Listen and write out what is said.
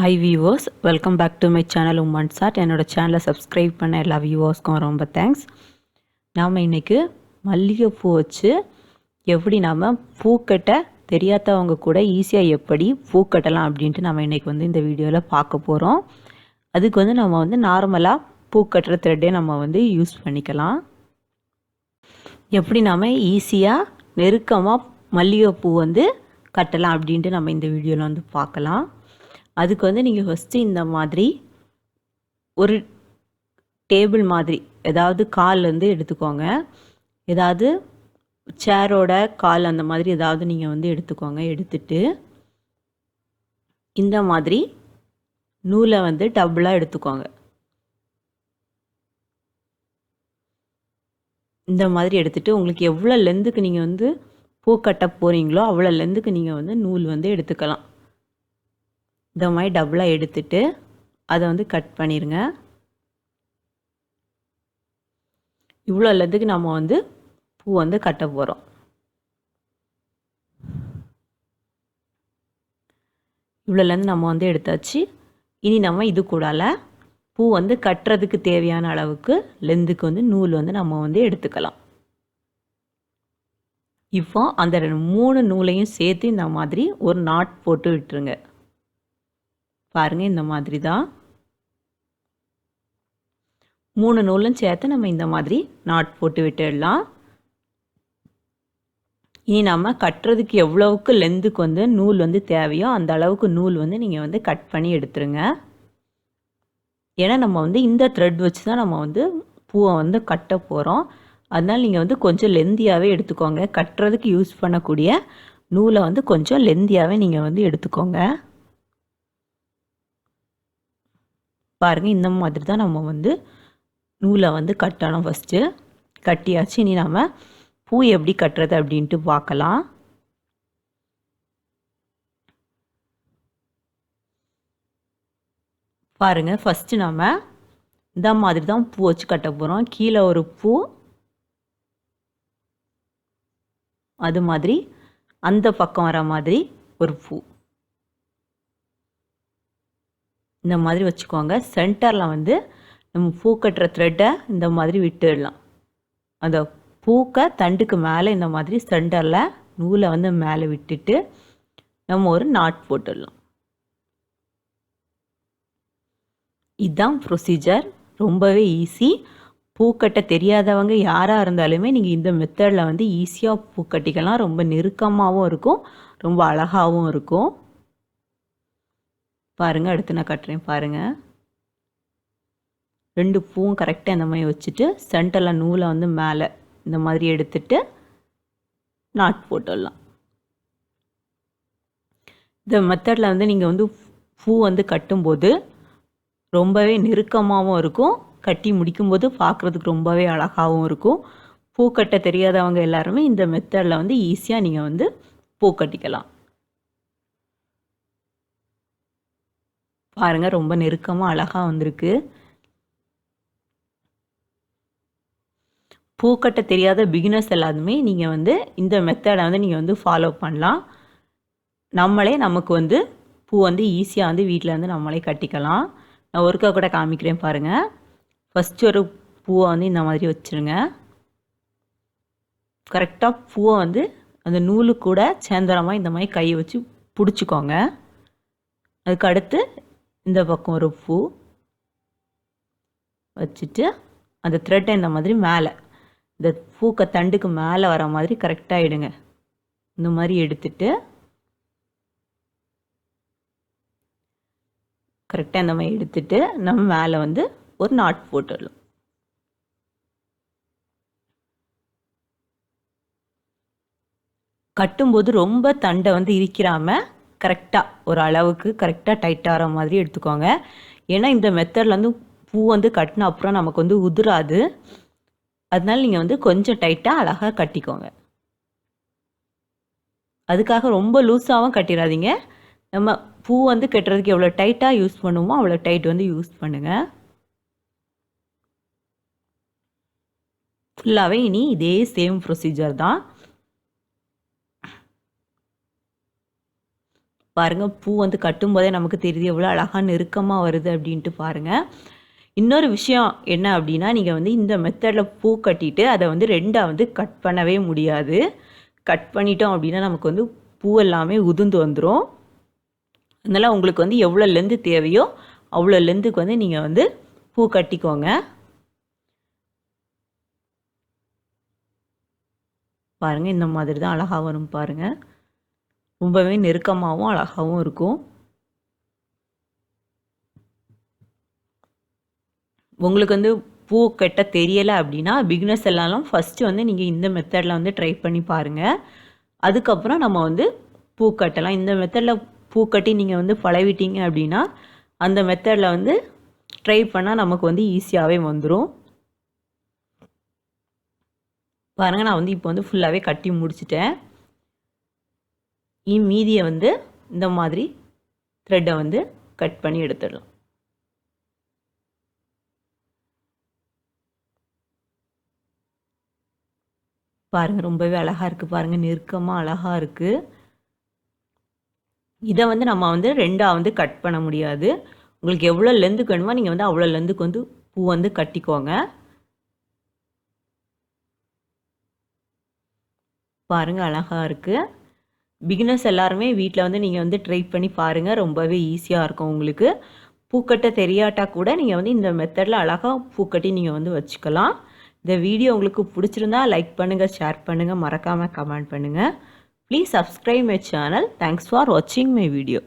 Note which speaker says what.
Speaker 1: Hi viewers, welcome back to my channel Women's Art. என்னோட சேனலை subscribe பண்ண எல்லா வியூவர்ஸ்க்கும் ரொம்ப தேங்க்ஸ். நாம் இன்றைக்கி மல்லிகைப்பூ வச்சு எப்படி நாம் பூக்கட்ட தெரியாதவங்க கூட ஈஸியாக எப்படி பூக்கட்டலாம் அப்படின்ட்டு நம்ம இன்றைக்கி இந்த வீடியோவில் பார்க்க போகிறோம். அதுக்கு நம்ம நார்மலாக பூக்கட்டுற த்ரெட்டே நம்ம யூஸ் பண்ணிக்கலாம். எப்படி நாம் ஈஸியாக நெருக்கமாக மல்லிகைப்பூ கட்டலாம் அப்படின்ட்டு நம்ம இந்த வீடியோவில் பார்க்கலாம். அதுக்கு நீங்கள் ஃபஸ்ட்டு இந்த மாதிரி ஒரு டேபிள் மாதிரி ஏதாவது கால் எடுத்துக்கோங்க. ஏதாவது சேரோட கால் அந்த மாதிரி ஏதாவது நீங்கள் எடுத்துக்கோங்க. எடுத்துட்டு இந்த மாதிரி நூலை டபுளாக எடுத்துக்கோங்க. இந்த மாதிரி எடுத்துட்டு உங்களுக்கு எவ்வளோ லென்த்துக்கு நீங்கள் பூ கட்ட போகிறீங்களோ அவ்வளோ லென்த்துக்கு நீங்கள் நூல் எடுத்துக்கலாம். இந்த மாதிரி டபுளாக எடுத்துட்டு அதை கட் பண்ணிடுங்க. இவ்வளோ லென்த்துக்கு நம்ம பூ கட்ட போகிறோம். இவ்வளோ லென்த் நம்ம எடுத்தாச்சு. இனி நம்ம இது கூடால பூ கட்டுறதுக்கு தேவையான அளவுக்கு லென்த்துக்கு நூல் நம்ம எடுத்துக்கலாம். இப்போ அந்த 3 நூலையும் சேர்த்து இந்த மாதிரி ஒரு நாட் போட்டு விட்டுருங்க. பாருங்கள், இந்த மாதிரி தான் 3 நூலும் சேர்த்து நம்ம இந்த மாதிரி நாட் போட்டு விட்டுடலாம். இனி நம்ம கட்டுறதுக்கு எவ்வளவுக்கு லென்த்துக்கு நூல் தேவையோ அந்த அளவுக்கு நூல் நீங்கள் கட் பண்ணி எடுத்துருங்க. ஏன்னா நம்ம இந்த த்ரெட் வச்சு தான் நம்ம பூவை கட்ட போகிறோம். அதனால் நீங்கள் கொஞ்சம் லெந்தியாகவே எடுத்துக்கோங்க. கட்டுறதுக்கு யூஸ் பண்ணக்கூடிய நூலை கொஞ்சம் லெந்தியாகவே நீங்கள் எடுத்துக்கோங்க. பாருங்கள், இந்த மாதிரி தான் நம்ம நூலை கட்டணும். ஃபஸ்ட்டு கட்டியாச்சு. இனி நம்ம பூ எப்படி கட்டுறது அப்படின்ட்டு பார்க்கலாம். பாருங்கள், ஃபஸ்ட்டு நம்ம இந்த மாதிரி தான் பூ வச்சு கட்ட போகிறோம். கீழே ஒரு பூ, அது மாதிரி அந்த பக்கம் வர மாதிரி ஒரு பூ இந்த மாதிரி வச்சுக்கோங்க. சென்டரில் நம்ம பூ கட்டுற த்ரெட்டை இந்த மாதிரி விட்டுடலாம். அந்த பூக்க தண்டுக்கு மேலே இந்த மாதிரி சென்டரில் நூலை மேலே விட்டுட்டு நம்ம ஒரு நாட் போட்டுடலாம். இதுதான் ப்ரொசீஜர். ரொம்பவே ஈஸி. பூக்கட்ட தெரியாதவங்க யாராக இருந்தாலுமே நீங்கள் இந்த மெத்தடில் ஈஸியாக பூ கட்டிக்கலாம். ரொம்ப நெருக்கமாகவும் இருக்கும், ரொம்ப அழகாகவும் இருக்கும். பாருங்கள், அடுத்து நான் கட்டுறேன். பாருங்கள், 2 பூவும் கரெக்டாக இந்த மாதிரி வச்சுட்டு சென்டரில் நூலை மேலே இந்த மாதிரி எடுத்துட்டு நாட் போட்டுடலாம். இந்த மெத்தடில் நீங்கள் பூ கட்டும்போது ரொம்பவே நெருக்கமாகவும் இருக்கும். கட்டி முடிக்கும்போது பார்க்குறதுக்கு ரொம்பவே அழகாகவும் இருக்கும். பூ கட்ட தெரியாதவங்க எல்லாருமே இந்த மெத்தடில் ஈஸியாக நீங்கள் பூ கட்டிக்கலாம். பாருங்கள், ரொம்ப நெருக்கமாக அழகாக வந்திருக்கு. பூக்கட்ட தெரியாத பிகினர்ஸ் எல்லாருமே நீங்கள் இந்த மெத்தடை நீங்கள் ஃபாலோ பண்ணலாம். நம்மளே நமக்கு பூ ஈஸியாக வீட்டில் நம்மளே கட்டிக்கலாம். நான் ஒருக்கா கூட காமிக்கிறேன். பாருங்கள், ஃபஸ்ட்டு ஒரு பூவை இந்த மாதிரி வச்சுருங்க. கரெக்டாக பூவை அந்த நூலு கூட சேர்ந்தரமாக இந்த மாதிரி கையை வச்சு பிடிச்சிக்கோங்க. அதுக்கு அடுத்து இந்த பக்கம் ஒரு பூ வச்சுட்டு அந்த த்ரெட்டை இந்த மாதிரி மேலே இந்த பூக்க தண்டுக்கு மேலே வர மாதிரி கரெக்டாக எடுங்க. இந்த மாதிரி எடுத்துட்டு கரெக்டாக இந்த மாதிரி எடுத்துட்டு நம்ம மேலே ஒரு நாட் போட்டுடலாம். கட்டும்போது ரொம்ப தண்டை இரிக்கிறாமல் கரெக்டாக ஒரு அளவுக்கு கரெக்டாக டைட்டாக ஆகிற மாதிரி எடுத்துக்கோங்க. ஏன்னா இந்த மெத்தடில் பூ கட்டின அப்புறம் நமக்கு உதிராது. அதனால நீங்கள் கொஞ்சம் டைட்டாக அழகாக கட்டிக்கோங்க. அதுக்காக ரொம்ப லூஸாகவும் கட்டிடாதீங்க. நம்ம பூ கட்டுறதுக்கு எவ்வளோ டைட்டாக யூஸ் பண்ணுவோமோ அவ்வளோ டைட் யூஸ் பண்ணுங்கள். ஃபுல்லாகவே இனி இதே சேம் ப்ரொசீஜர் தான். பாருங்கள் பூ வந்து கட்டும்போதே நமக்கு தெரியுது எவ்வளோ அழகாக நெருக்கமாக வருது அப்படின்ட்டு பாருங்கள். இன்னொரு விஷயம் என்ன அப்படின்னா, நீங்கள் வந்து இந்த மெத்தடில் பூ கட்டிட்டு அதை வந்து ரெண்டாக வந்து கட் பண்ணவே முடியாது. கட் பண்ணிட்டோம் அப்படின்னா நமக்கு வந்து பூ எல்லாமே உதிர்ந்து வந்துடும். அதனால் உங்களுக்கு வந்து எவ்வளோ லென்த்து தேவையோ அவ்வளோ லென்த்துக்கு வந்து நீங்கள் வந்து பூ கட்டிக்கோங்க. பாருங்கள் இந்த மாதிரி தான் அழகாக வரும் பாருங்கள். ரொம்பவே நெருக்கமாகவும் அழகாகவும் இருக்கும். உங்களுக்கு வந்து பூ கட்ட தெரியலை அப்படின்னா பிகினர்ஸ் எல்லாம் ஃபஸ்ட்டு வந்து நீங்கள் இந்த மெத்தடில் வந்து ட்ரை பண்ணி பாருங்கள். அதுக்கப்புறம் நம்ம வந்து பூ கட்டலாம். இந்த மெத்தடில் பூ கட்டி நீங்கள் வந்து பழகிட்டீங்க அப்படின்னா அந்த மெத்தடில் வந்து ட்ரை பண்ணால் நமக்கு வந்து ஈஸியாகவே வந்துடும். பாருங்கள் நான் வந்து இப்போ வந்து ஃபுல்லாகவே கட்டி முடிச்சிட்டேன். மீதியை வந்து இந்த மாதிரி த்ரெட்டை வந்து கட் பண்ணி எடுத்துடலாம். பாருங்கள் ரொம்பவே அழகாக இருக்குது. பாருங்கள் நெருக்கமாக அழகாக இருக்குது. இதை வந்து நம்ம வந்து ரெண்டாக வந்து கட் பண்ண முடியாது. உங்களுக்கு எவ்வளோ லென்த்துக்கு வேணுமோ நீங்கள் வந்து அவ்வளோ லென்த்துக்கு வந்து பூ வந்து கட்டிக்கோங்க. பாருங்கள் அழகாக இருக்குது. பிகினர்ஸ் எல்லாருமே வீட்டில் வந்து நீங்கள் வந்து ட்ரை பண்ணி பாருங்கள். ரொம்பவே ஈஸியாக இருக்கும் உங்களுக்கு. பூக்கட்ட தெரியாட்டா கூட நீங்கள் வந்து இந்த மெத்தடில் அழகாக பூக்கட்டி நீங்கள் வந்து வச்சுக்கலாம். இந்த வீடியோ உங்களுக்கு பிடிச்சிருந்தா லைக் பண்ணுங்கள், ஷேர் பண்ணுங்கள், மறக்காமல் கமெண்ட் பண்ணுங்கள். Please subscribe my channel. Thanks for வாட்சிங் மை வீடியோ.